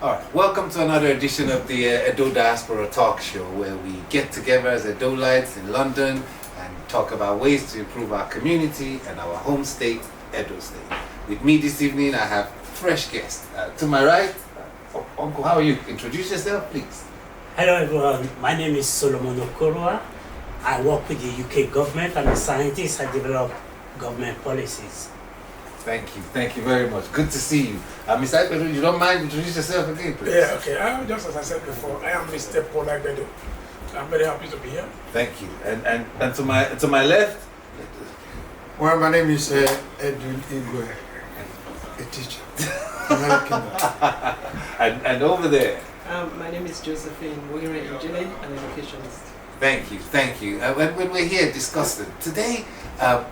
All right, welcome to another edition of the Edo Diaspora talk show, where we get together as Edolites in London and talk about ways to improve our community and our home state, Edo State. With me this evening, I have fresh guests. To my right, Uncle, how are you? Introduce yourself, please. Hello everyone, my name is Solomon Okorua. I work with the UK government. I'm a scientist. I develop government policies. Thank you very much. Good to see you. Mr. Ekpedu, you don't mind introduce yourself again, please? Yeah, okay. Just as I said before, I am Mr. Paul Agbedo. I'm very happy to be here. Thank you. And to my left? Well, my name is Edwin Igwe, a teacher. and over there? My name is Josephine, working in engineering and educationist. Thank you. When we're here discussing, today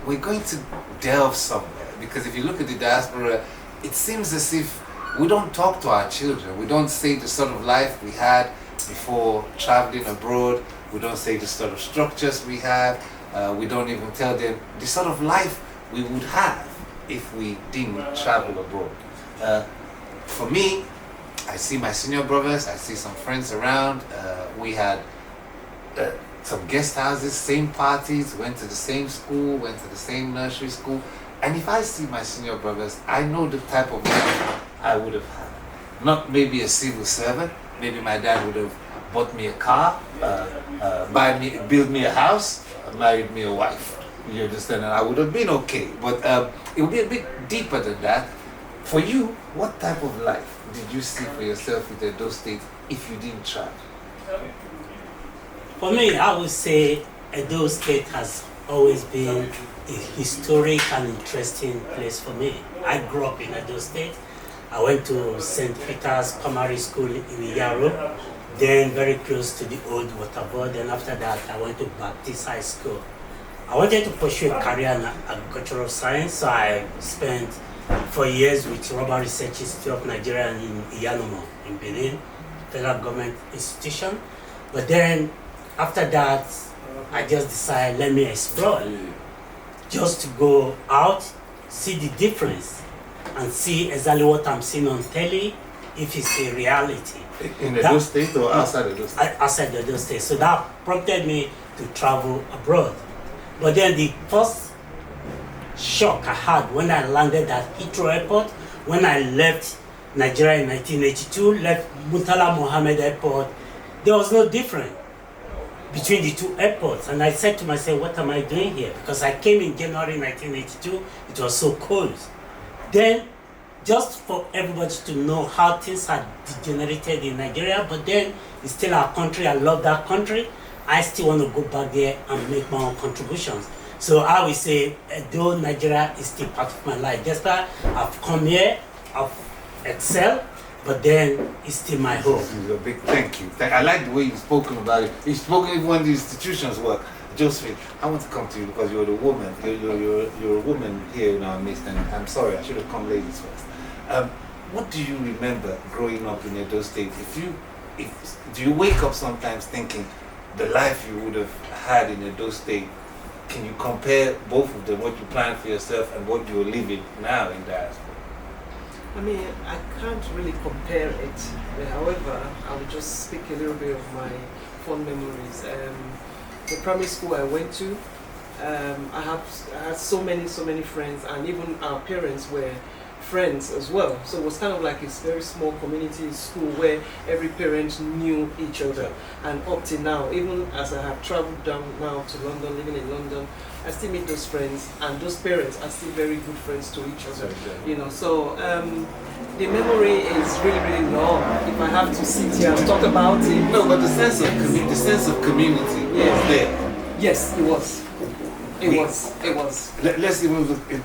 we're going to delve somewhere, because if you look at the diaspora, it seems as if we don't talk to our children. We don't say the sort of life we had before traveling abroad. We don't say the sort of structures we have. We don't even tell them the sort of life we would have if we didn't travel abroad. For me, I see my senior brothers, I see some friends around. We had some guest houses, same parties, went to the same school, went to the same nursery school. And if I see my senior brothers, I know the type of life I would have had. Not maybe a civil servant. Maybe my dad would have bought me a car, build me a house, married me a wife. You understand? And I would have been okay. But it would be a bit deeper than that. For you, what type of life did you see for yourself with Edo State if you didn't travel? For me, I would say Edo State has always been a historic and interesting place for me. I grew up in Edo State. I went to St. Peter's Primary School in Yaro, then very close to the old waterboard. Then after that, I went to Baptist High School. I wanted to pursue a career in agricultural science, so I spent 4 years with Rubber Research Institute of Nigeria in Iyanomo in Benin, federal government institution. But then after that, I just decided, let me explore, just to go out, see the difference, and see exactly what I'm seeing on telly, if it's a reality. In Edo State or outside Edo State? Outside Edo State. So that prompted me to travel abroad. But then the first shock I had when I landed at Heathrow Airport, when I left Nigeria in 1982, left Murtala Mohammed Airport, there was no difference between the two airports. And I said to myself, what am I doing here? Because I came in January 1982, it was so cold. Then, just for everybody to know how things had degenerated in Nigeria, but then it's still our country, I love that country. I still want to go back there and make my own contributions. So I will say, though Nigeria is still part of my life, despite I've come here, I've excelled, but then it's still my home. A big thank you. I like the way you've spoken about it. You've spoken even when the institutions work. Josephine, I want to come to you because you're the woman. You're a woman here in our midst, and I'm sorry, I should have come ladies first. What do you remember growing up in Edo State? Do you wake up sometimes thinking the life you would have had in Edo State? Can you compare both of them, what you planned for yourself and what you're living now in diaspora? I mean, I can't really compare it. However, I will just speak a little bit of my fond memories. The primary school I went to, I had so many friends, and even our parents were friends as well. So it was kind of like a very small community school where every parent knew each other. And up till now, even as I have traveled down now to London, living in London, I still meet those friends, and those parents are still very good friends to each other. You know, so the memory is really long. If I have to sit here and talk about it. No, but the sense of community was there. Yes, it was. It was.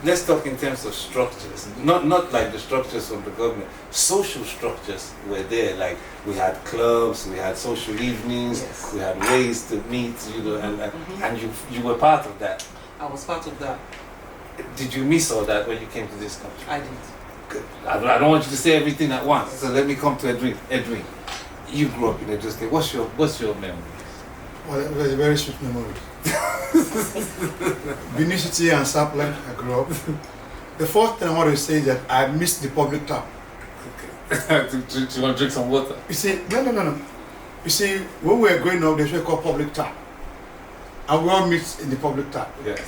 Let's talk in terms of structures. Not like the structures from the government. Social structures were there. Like we had clubs, we had social evenings, yes. We had ways to meet. And you were part of that. I was part of that. Did you miss all that when you came to this country? I did. Good. I don't want you to say everything at once. So let me come to Edwin. Edwin, you grew up in Edo State. What's your memory? Well, it was a very sweet memory. Benin City and Sapland, I grew up. The first thing I want to say is that I missed the public tap. Okay. to want to drink some water. You see, no. You see, when we were growing up, there's what we call public tap. And we all meet in the public tap. Yes.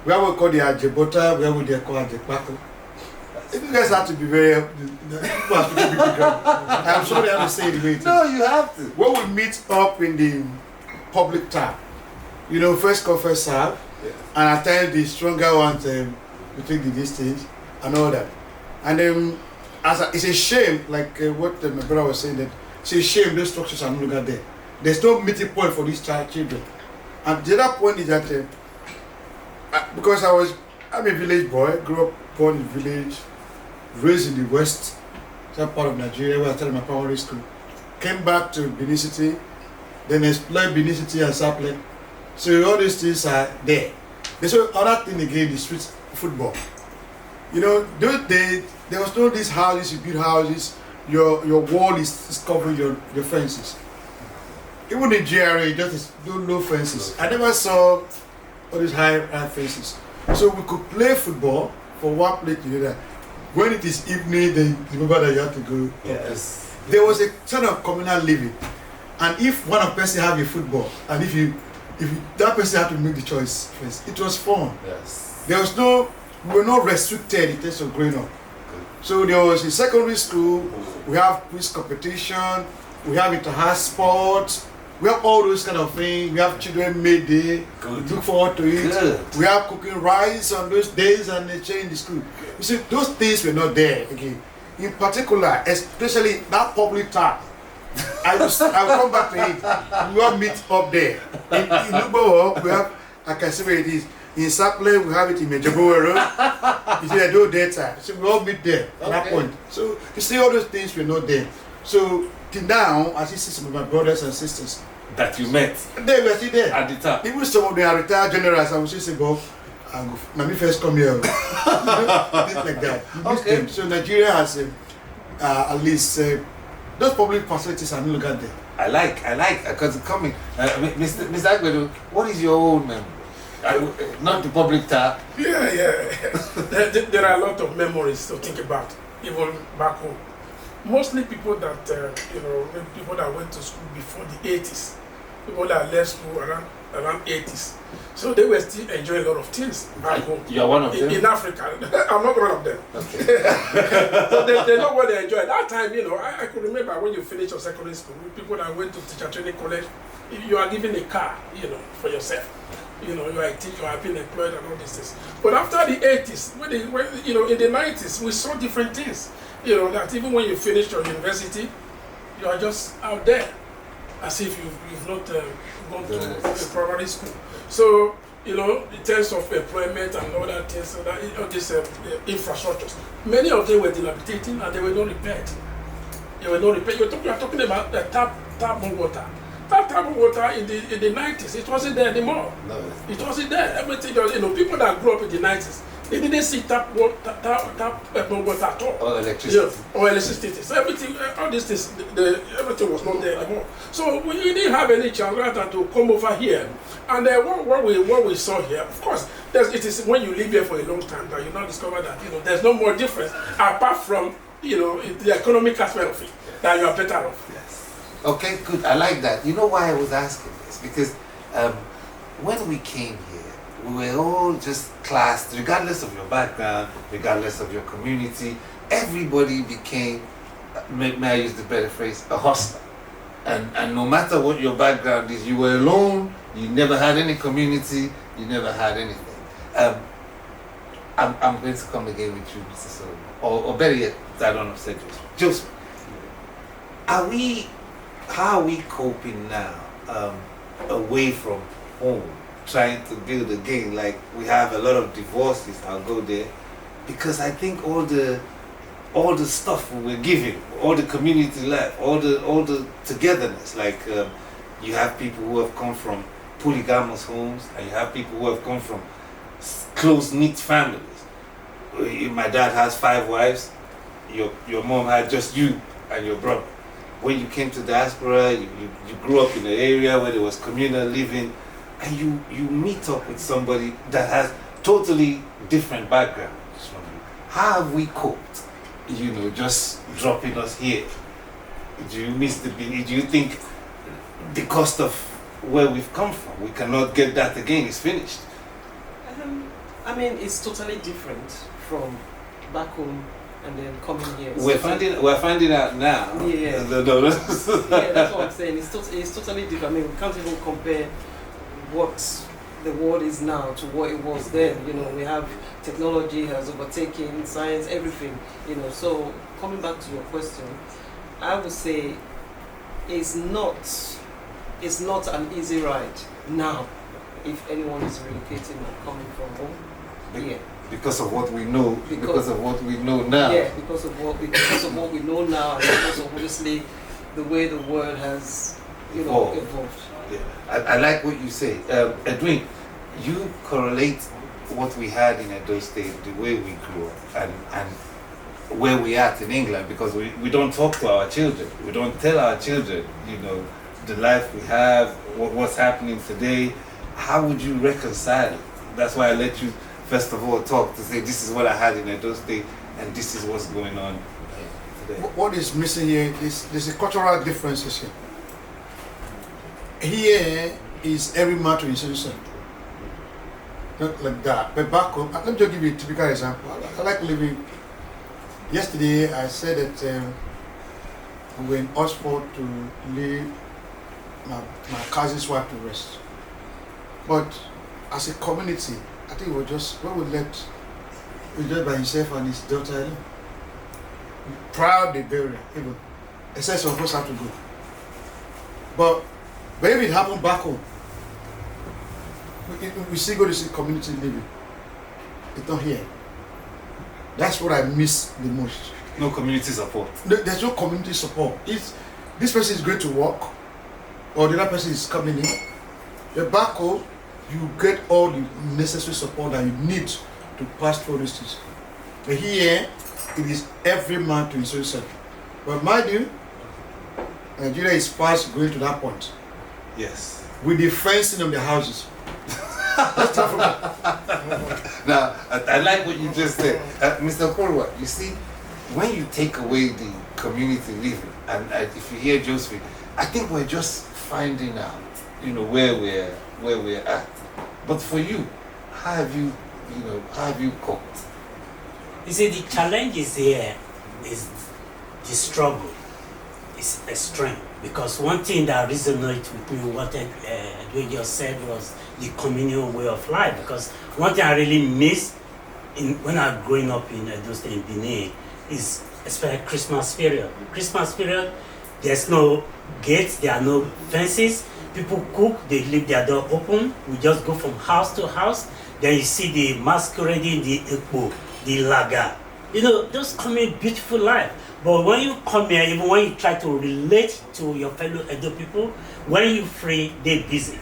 Where we call the Ajebota, where we call Ajepako. You guys have to be very. I'm sorry I have to say it the way it is. No, you have to. When we meet up in the public tap, you know, first come, first serve, Yes. and at times the stronger ones between the distance and all that. And then, it's a shame, like what my brother was saying, that it's a shame those structures are no longer there. There's no meeting point for these children. And the other point is that, because I'm a village boy, grew up born in the village, raised in the west, some part of Nigeria where I started my primary school. Came back to Benin City, then explored Benin City and Sapling. So all these things are there. There's another thing again, the street football. You know, those days, there was no these houses, you build houses, your wall is covering your fences. Even in GRA, just no fences. I never saw all these high fences. So we could play football from one place to the other. When it is evening, then you remember that you have to go. Yes. There was a kind of communal living. And if one of person have a football, and if that person had to make the choice first, it was fun. Yes. There was we were not restricted in terms of growing up. So there was in secondary school, we have quiz competition, we have inter-house sports, we have all those kind of things. We have children made day, we look forward to it. Good. We have cooking rice on those days and they change the school. You see, those things were not there again. In particular, especially that public tap. I'll come back to it. We all meet up there. In Ubo, we have, I can see where it is. In Saple, we have it in Mejabowe Road. You see, I do daytime. So we all meet there at that point. So you see, all those things were not there. So till now, I see some of my brothers and sisters That you met they were still there. at the top. Even some of them are retired generals. I will say, go, let me first come here. Things like that. You miss Okay. them. So Nigeria has at least those public facilities are no longer there. I like, because coming. Mr. Agbedo, what is your own memory? Not the public tap. Yeah. There are a lot of memories to think about, even back home. Mostly people that, people that went to school before the 80s, people that left school around 80s. So they were still enjoying a lot of things back home. You're one of them? In Africa. I'm not one of them. Okay. So they know what they enjoy. At that time, I could remember when you finish your secondary school, people that went to teacher training college, you are given a car, for yourself. You are a teacher, you have been employed and all these things. But after the 80s, when in the 90s, we saw different things. That even when you finish your university, you are just out there, as if you've not gone to a primary school. So, in terms of employment and all that things, all these infrastructures, many of them were dilapidating and they were not repaired. You are talking about the tap water. That type of water in the 90s, it wasn't there anymore. No. It wasn't there. Everything just, people that grew up in the 90s, they didn't see tap water at all. Or electricity. Yeah, or electricity. So everything, all these things, everything was not there anymore. So we didn't have any chance rather to come over here. And what we saw here, of course, it is when you live here for a long time that you now discover that there's no more difference apart from the economic aspect of it, that you are better off. Yes. Okay, good. I like that. You know why I was asking this? Because when we came here, we were all just classed, regardless of your background, regardless of your community. Everybody became, may I use the better phrase, a hustler. And no matter what your background is, you were alone, you never had any community, you never had anything. I'm going to come again with you, Mr. Solomon. Or better yet, I don't know, say Joseph. How are we coping now away from home, trying to build again? Like, we have a lot of divorces, I'll go there, because I think all the stuff we're giving, all the community life, all the togetherness, like you have people who have come from polygamous homes, and you have people who have come from close-knit families. My dad has 5 wives, your mom had just you and your brother. When you came to Diaspora, you grew up in an area where there was communal living, and you meet up with somebody that has totally different background. How have we coped just dropping us here? Do you miss the Benin? Do you think the cost of where we've come from, we cannot get that again? It's finished. I mean, it's totally different from back home and then coming here. We're finding out now. Yeah. No. Yeah, that's what I'm saying. It's totally different. I mean, we can't even compare what the world is now to what it was then. We have technology has overtaken science, everything. So coming back to your question, I would say it's not an easy ride now if anyone is relocating or coming from home. Yeah. Because of what we know. Because of what we know now. Yeah, because of what we know now, and because of obviously the way the world has evolved. Yeah. I like what you say. Edwin, you correlate what we had in Edo State, the way we grew up, and where we are in England, because we don't talk to our children. We don't tell our children, the life we have, what's happening today. How would you reconcile it? That's why I let you first of all talk to say this is what I had in Edo State and this is what's going on today. What is missing here is there's a cultural differences here. Here is every man to himself. Not like that. But back home, let me just give you a typical example. I like living. Yesterday I said that we were in Oxford to lay my cousin's wife to rest. But as a community, I think we just by himself and his daughter alone. Proud the burial, even. Except some of us have to go. But if it happened back home, we still go to see community living. It's not here. That's what I miss the most. No community support. There's no community support. If this person is going to work, or the other person is coming in, you're back home, you get all the necessary support that you need to pass through these things. But here, it is every man to himself. But mind you, Nigeria is fast going to that point. Yes. With the fencing of the houses. Now, I like what you just said. Mr. Korwa, you see, when you take away the community living, and if you hear Josephine, I think we're just finding out, where we're at. But for you, how have you coped? You see, the challenges here is the struggle. It's extreme. Because one thing that resonates with me, what Edwin just said, was the communal way of life. Because one thing I really miss when I was growing up in Edo State, in Benin, is especially Christmas period. Christmas period, there's no gates, there are no fences. People cook, they leave their door open. We just go from house to house. Then you see the masquerading, the ekpo, the laga. Those coming beautiful life. But when you come here, even when you try to relate to your fellow Edo people, when you're free, they're busy.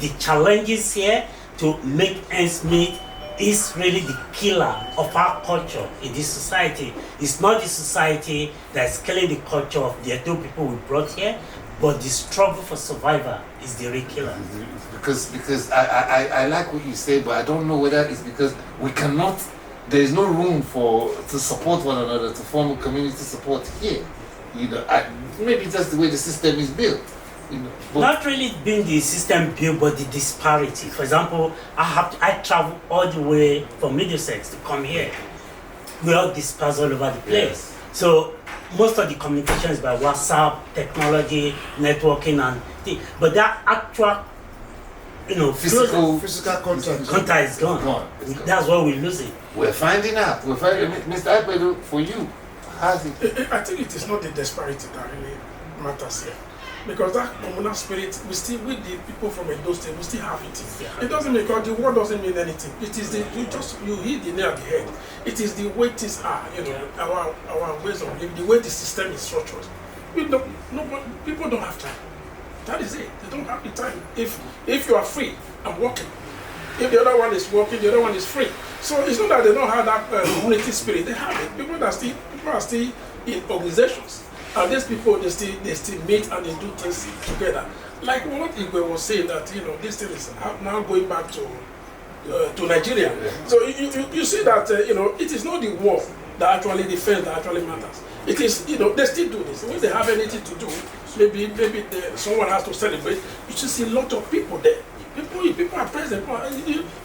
The challenges here to make ends meet is really the killer of our culture in this society. It's not the society that's killing the culture of the Edo people we brought here, but the struggle for survival is the real killer. Because I like what you say, but I don't know whether it's because we cannot. There is no room to support one another, to form a community support here. Maybe that's the way the system is built. Not really being the system built, but the disparity. For example, I travel all the way from Middlesex to come here. We are dispersed all over the place. Yes. So most of the communication is by WhatsApp, technology, networking, and things. But that actual, physical contact is gone. That's why we're losing. We're finding out. Mr. Agbedo, for you, how's it? I think it is not the disparity that really matters here. Because that communal spirit, with the people from Edo State, we still have it. It doesn't mean, because the word doesn't mean anything. It is you hit the nail on the head. It is the way things are, our ways of living, the way the system is structured. People don't have time. That is it. They don't have the time. If you are free and working, if the other one is working, the other one is free. So it's not that they don't have that community spirit. They have it. People are still in organizations. And these people, they still meet and they do things together. Like what Igwe was saying, that this thing is now going back to Nigeria. Yeah. So you see that it is not the war that actually defense that actually matters. It is, they still do this. When they have anything to do, maybe someone has to celebrate. You should see a lot of people there. People are present.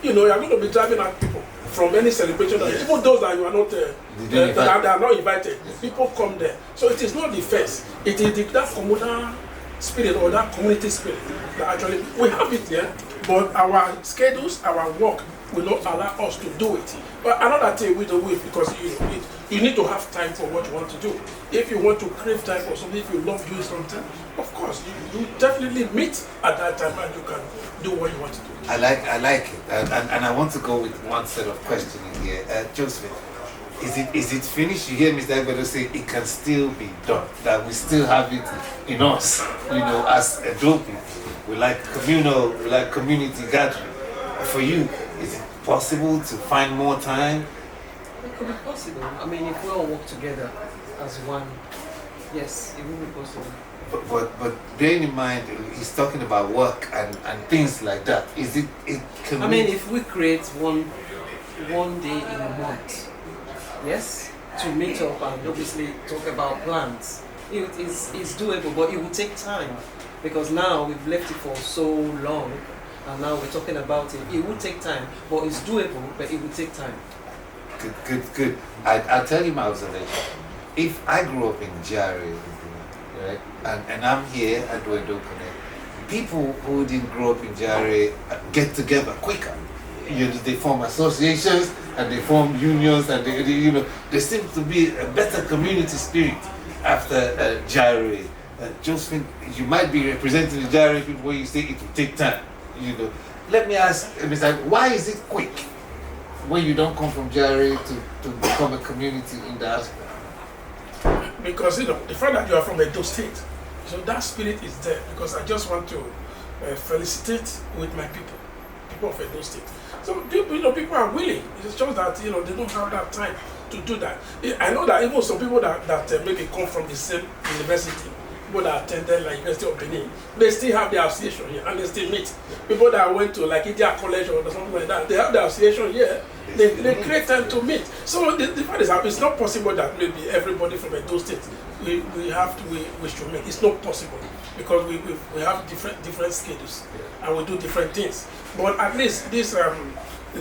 You're going to be driving at people from any celebration. Yes. Even those that you are not, that are not invited, people come there. So it is not defense. It is that communal spirit or that community spirit that actually we have it there. But our schedules, our work will not allow us to do it. But another thing we do it because you need to have time for what you want to do. If you want to crave time for something, if you love doing something, of course you definitely meet at that time and you can do what you want to do. I like it, and I want to go with one set of questioning here. Josephine, is it finished? You hear Mr. Edo say it can still be done. That we still have it in us, as Edo people. We like communal, we like community gathering. For you, is it possible to find more time? It could be possible. I mean, if we all work together as one, yes, it will be possible. But bearing in mind, he's talking about work and things like that. I mean, if we create one day in a month, yes, to meet up and obviously talk about plans, it's doable, but it will take time. Because now we've left it for so long, and now we're talking about it. It will take time, but it's doable, but it will take time. Good. I'll tell you my observation. If I grew up in GRA, right, and I'm here at Edo Connect, people who didn't grow up in GRA get together quicker. They form associations and they form unions, and there seems to be a better community spirit after GRA. Josephine, you might be representing the GRA people where you say it will take time. Let me ask, why is it quick when you don't come from GRA to become a community in diaspora? Because the fact that you are from Edo State, so that spirit is there. Because I just want to felicitate with my people of Edo State. So people are willing. It's just that they don't have that time to do that. I know that even some people that maybe come from the same university, people that attended like University of Benin, they still have their association here and they still meet. People that went to like India College or something like that, they have their association here. They create time to meet. So the fact is that it's not possible that maybe everybody from Edo State we should meet. It's not possible because we have different schedules and we do different things. But at least these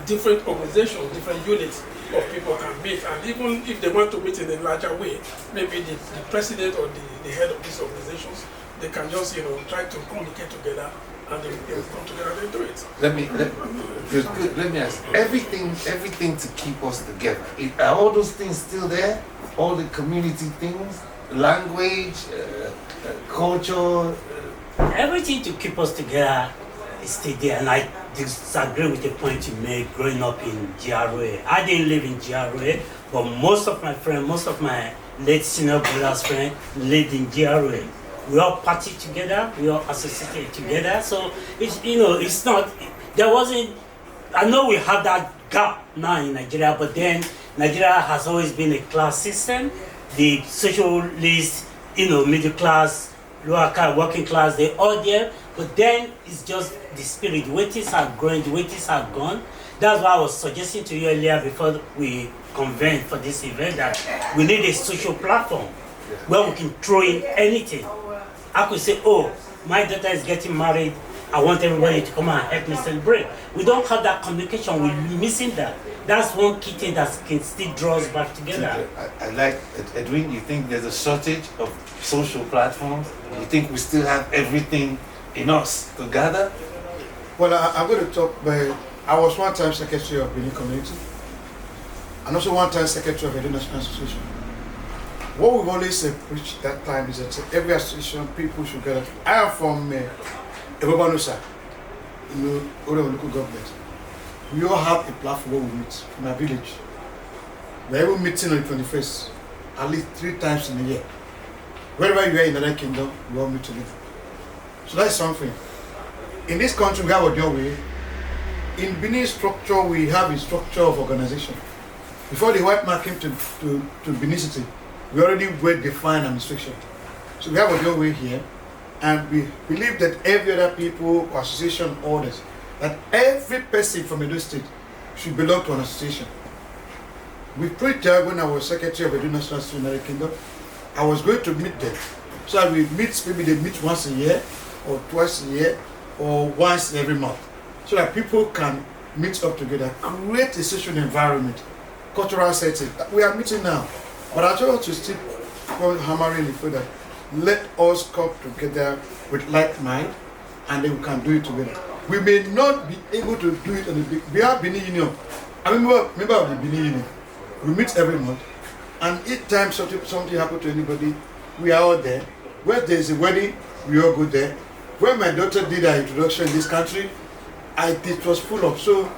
different organizations, different units of people can meet, and even if they want to meet in a larger way, maybe the president or the head of these organizations, they can just try to communicate together and they will come together and do it. Let me ask, everything to keep us together, are all those things still there? All the community things, language, culture? Everything to keep us together is still there, and I disagree with the point you made growing up in GRA. I didn't live in GRA, but most of my friends, most of my late senior brothers' friends lived in GRA. We all party together, we all associated together. So it's not, there wasn't, I know we have that gap now in Nigeria, but then Nigeria has always been a class system. The socialist, middle class, lower class, working class, they're all there. But then it's just the spirit. The waiters are growing, the waiters are gone. That's why I was suggesting to you earlier before we convened for this event that we need a social platform where we can throw in anything. I could say, oh, my daughter is getting married. I want everybody to come and help me celebrate. We don't have that communication. We're missing that. That's one key thing that can still draw us back together. I like, Edwin, you think there's a shortage of social platforms? You think we still have everything in us to gather? Well, I'm going to talk by, I was one time secretary of Benin Community and also one time secretary of Edo National Association. What we've always preached that time is that every association, people should gather. I am from Ebobanusa, Odo local government. We all have a platform where we meet in our village. We're able meeting on the 21st, at least 3 times in a year. Wherever you are in the United Kingdom, we all meet together. So that's something. In this country, we have a your way. In Benin structure, we have a structure of organization. Before the white man came to Benin City, we already were defined administration. So we have a your way here, and we believe that every other people or association orders that every person from Edo State should belong to an association. We prayed there when I was Secretary of Edo National State United Kingdom. I was going to meet them. So we meet, maybe they meet once a year, or twice a year, or once every month. So that people can meet up together, create a social environment, cultural setting. We are meeting now. But I just want to still hammering the fact that let us come together with like mind, and then we can do it together. We may not be able to do it on the big. We have Benin Union. I'm a member of the Benin Union. We meet every month, and each time something happens to anybody, we are all there. Where there is a wedding, we all go there. When my daughter did her introduction in this country, it was full of. So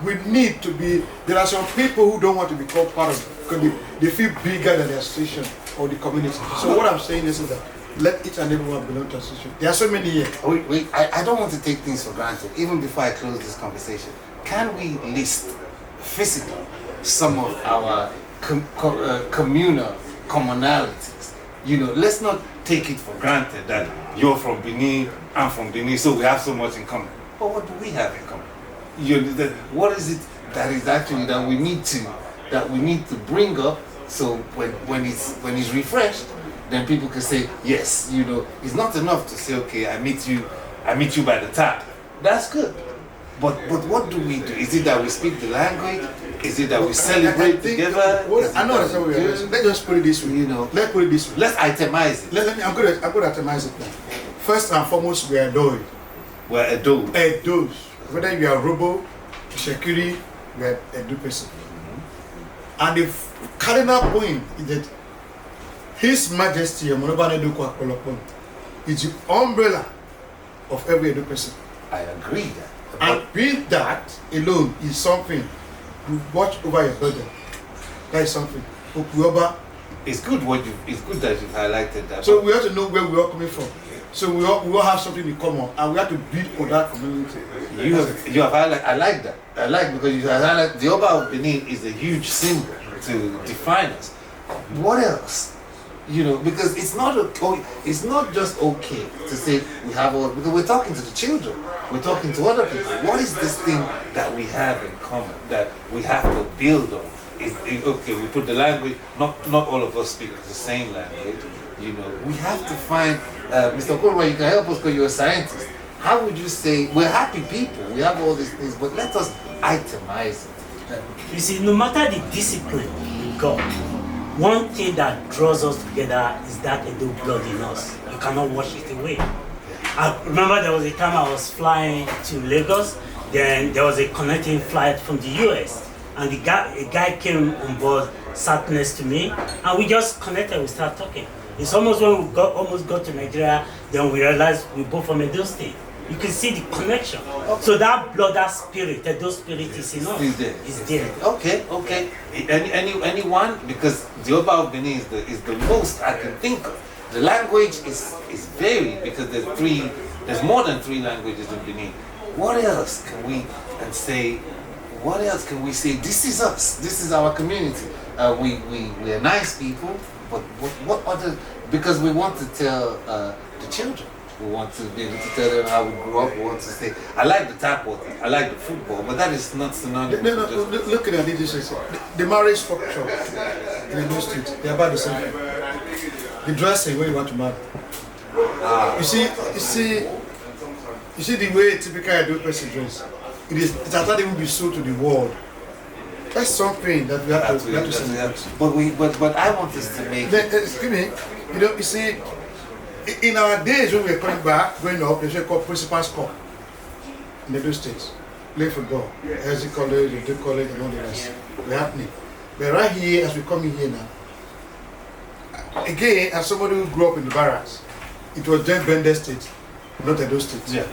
we need to be. There are some people who don't want to become part of it because they feel bigger than the association or the community. So what I'm saying is that let each and everyone belong to association. There are so many here. Wait, I don't want to take things for granted. Even before I close this conversation, can we list physically some of our communal commonalities? You know, let's not take it for granted that you're from Benin, I'm from Benin, so we have so much in common. But what do we have in common? You know, what is it that is actually that we need to bring up, so when it's refreshed, then people can say, yes, you know, it's not enough to say, okay, I meet you by the tap. That's good. But what do we do? Is it that we speak the language? Is it that we celebrate together? I know that's how we are. Let's just put it this way. You know, let's put it this way. Let's itemize it. I'm going to itemize it now. First and foremost, we are Edo. We're Edo. Edos. Whether you are Robo, Shekiri, we are Edo person. And the cardinal point is that His Majesty is the umbrella of every Edo person. I agree that. And with that alone is something to watch over your brother. That is something. It's good that you've highlighted that. So we have to know where we are coming from. So we all have something in common, and we have to build on that community. You have highlighted. I like that. I like because you have highlighted the Oba of Benin is a huge symbol to define us. What else? You know, because it's not just okay to say we have all, because we're talking to the children, we're talking to other people. What is this thing that we have in common that we have to build on? Okay, we put the language. Not all of us speak the same language. You know, we have to find. Mr. Okorwa, you can help us because you're a scientist. How would you say we're happy people? We have all these things, but let us itemize it. You see, no matter the discipline we got, one thing that draws us together is that Edo blood in us. You cannot wash it away. I remember there was a time I was flying to Lagos, then there was a connecting flight from the US, and a guy came on board, sat next to me, and we just connected, we started talking. It's almost when we almost got to Nigeria, then we realized we both from Edo State. You can see the connection. So that blood, that spirit, Edo spirit is in us. It's there. Okay. Anyone? Because the Oba of Benin is the most I can think of. The language is varied because there's more than 3 languages in Benin. What else can we say? What else can we say? This is us. This is our community. We are nice people, but what other? Because we want to tell the children. We want to be able to tell them how we grew up. We want to say, I like the tap water, I like the football, but that is not synonymous. No, look at it. The marriage structure in Edo State, they're about the same thing. The dressing where you want to marry. You see the way a typical Edo person dress. It has not even been sold to the world. That's something that we have to celebrate. But I want us to make. Excuse me. You see. In our days when we were coming back, going up, there's what called Principal's Cup in the Edo States. Play football. LC College, Edo College, and all the rest. We're happening. But right here, as we come in here now, again, as somebody who grew up in the barracks, it was then Benin State, not Edo State. Yeah.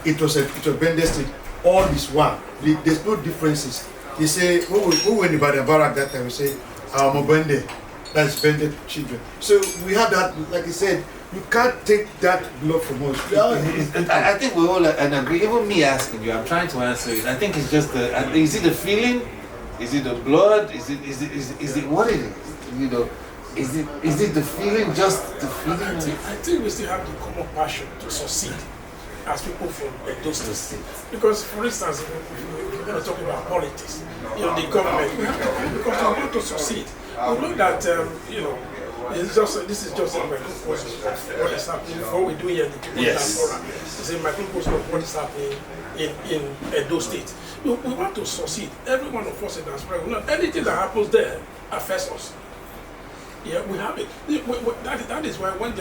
It was Benin State. All is one. There's no differences. They say, who went about the barrack that time? We say, our Mobende. That's Benin children. So we have that, like I said, you can't take that blood from us. I think we all agree. Even me asking you, I'm trying to answer it. I think it's just is it the feeling? Is it the blood? Is it what it is? You know, is it the feeling? Just the feeling? I think we still have the common passion to succeed. as people from Edo State. Because, for instance, if we're going to talk about politics, the government, we have to, because we want to succeed. We know that, this is just a microcosm of what is happening. What we do here in the Diaspora is a microcosm of what is happening in Edo State. We want to succeed. Every one of us in Diaspora, anything that happens there affects us. Yeah, we have it. That is why when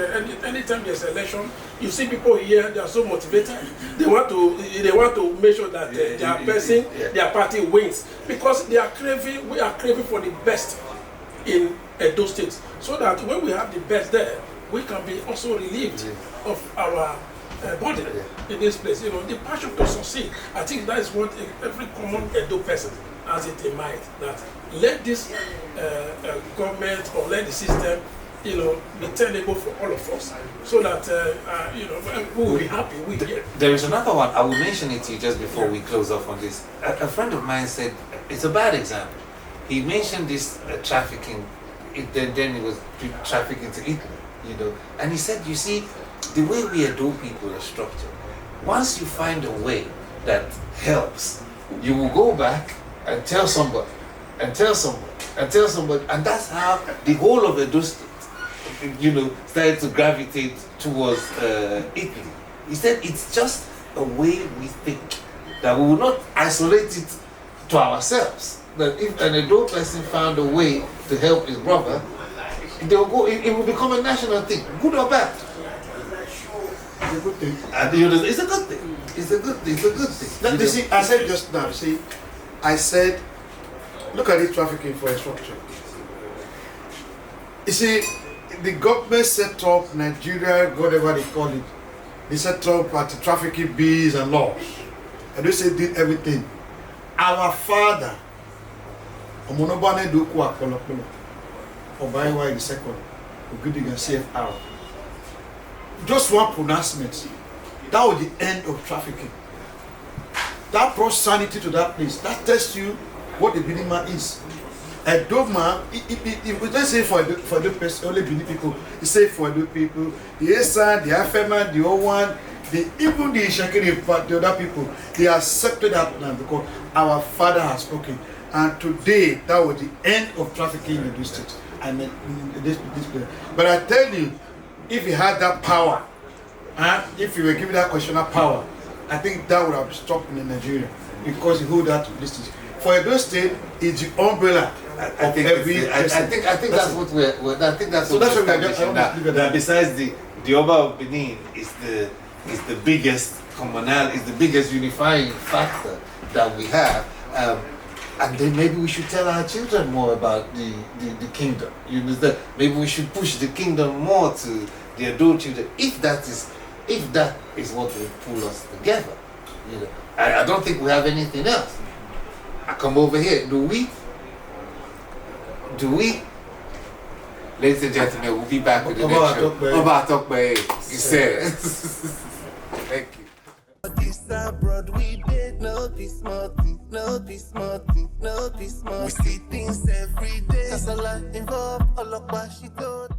anytime there's an election, you see people here, they are so motivated. They want to make sure that their party wins, because we are craving for the best in Edo State, so that when we have the best there, we can be also relieved of our burden in this place. The passion to succeed. I think that is what every common Edo person has it in mind, that let this government or let the system, be tenable for all of us, so that we will be happy. There is another one. I will mention it to you just before we close off on this. A friend of mine said it's a bad example. He mentioned this trafficking. Then it was trafficking to Italy, and he said, you see, the way we Edo people are structured, once you find a way that helps, you will go back and tell somebody, and tell somebody, and tell somebody, and that's how the whole of Edo State, started to gravitate towards Italy. He said it's just a way we think, that we will not isolate it to ourselves. That if an Edo person found a way to help his brother, they will go. It will become a national thing, good or bad. It's a good thing. And it's a good thing. It's a good thing. It's a good thing. You see, I said just now. I said, look at this trafficking for instruction. You see, the government set up Nigeria, whatever they call it. They set up anti-trafficking bills and laws, and they say did everything. Our father, Omonobane Doku Akolopolo, Obaiwa the second, Ogudigan CFR. Just one pronouncement. That was the end of trafficking. That brought sanity to that place. That tells you what the Benin man is. A dogma, if we don't say for the person, only Benin people, he say for the people, the Esan, the Afema, the O1, even the Shakiri, the other people, they accepted that now because our father has spoken. And today, that was the end of trafficking in the district. This place. But I tell you, if he had that power, if you were given that constitutional power, I think that would have stopped in Nigeria, because he hold that distance. For Edo State, it's the umbrella. I think that's what we're. I think that's what we're establishing now. That besides the obaofbenin is the biggest commonal, is the biggest unifying factor that we have. And then maybe we should tell our children more about the kingdom. You understand? Maybe we should push the kingdom more to the adult children. If that is what will pull us together. I don't think we have anything else. I come over here. Do we? Ladies and gentlemen, we'll be back with the next show. Obaofbenin, you said. Thank you. This abroad we did no this small thing, no this small thing, no this small. We see things every day. That's a lot involved. All of what she told.